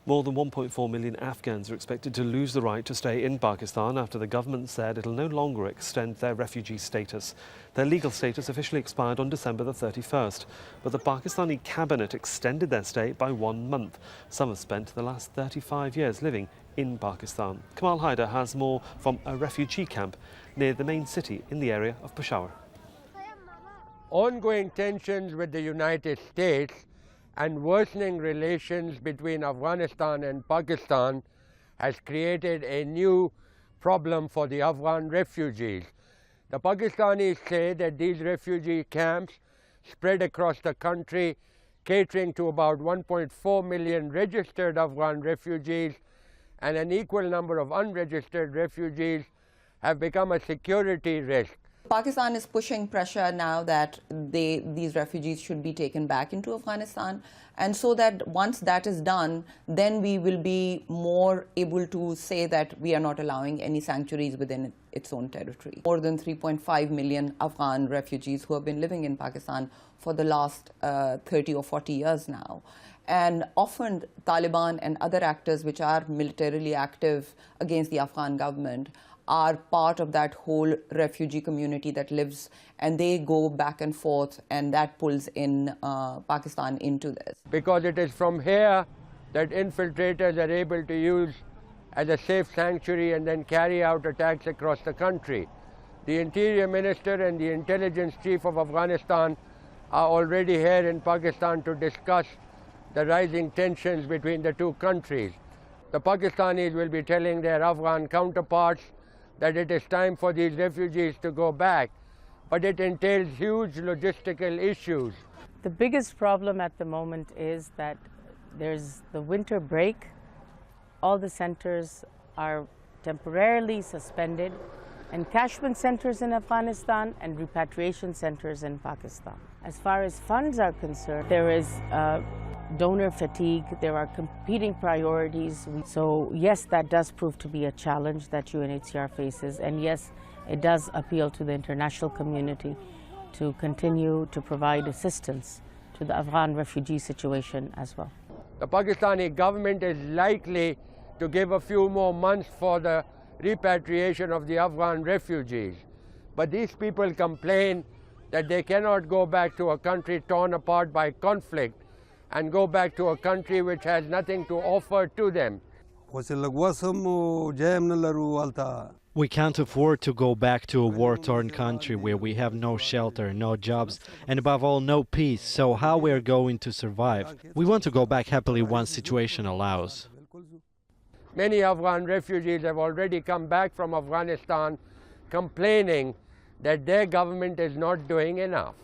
More than 1.4 million Afghans are expected to lose the right to stay in Pakistan after the government said it'll no longer extend their refugee status. Their legal status officially expired on December the 31st, but the Pakistani cabinet extended their stay by 1 month. Some have spent the last 35 years living in Pakistan. Kamal Hyder has more from a refugee camp near the main city in the area of Peshawar. Ongoing tensions with the United States and worsening relations between Afghanistan and Pakistan has created a new problem for the Afghan refugees. The Pakistanis say that these refugee camps spread across the country, catering to about 1.4 million registered Afghan refugees, and an equal number of unregistered refugees have become a security risk. Pakistan is pushing pressure now that these refugees should be taken back into Afghanistan, and so that once that is done, then we will be more able to say that we are not allowing any sanctuaries within its own territory. More than 3.5 million Afghan refugees who have been living in Pakistan for the last 30 or 40 years now. And often Taliban and other actors which are militarily active against the Afghan government are part of that whole refugee community that lives, and they go back and forth, and that pulls in Pakistan into this. Because it is from here that infiltrators are able to use as a safe sanctuary and then carry out attacks across the country. The Interior Minister and the Intelligence Chief of Afghanistan are already here in Pakistan to discuss the rising tensions between the two countries. The Pakistanis will be telling their Afghan counterparts that it is time for these refugees to go back, but it entails huge logistical issues. The biggest problem at the moment is that there's the winter break. All the centers are temporarily suspended, encashment centers in Afghanistan and repatriation centers in Pakistan. As far as funds are concerned, there is donor fatigue, there are competing priorities. So yes, that does prove to be a challenge that UNHCR faces, and yes, it does appeal to the international community to continue to provide assistance to the Afghan refugee situation as well. The Pakistani government is likely to give a few more months for the repatriation of the Afghan refugees, but these people complain that they cannot go back to a country torn apart by conflict and go back to a country which has nothing to offer to them. We can't afford to go back to a war-torn country where we have no shelter, no jobs, and above all, no peace. So how we are going to survive? We want to go back happily once situation allows. Many Afghan refugees have already come back from Afghanistan complaining that their government is not doing enough.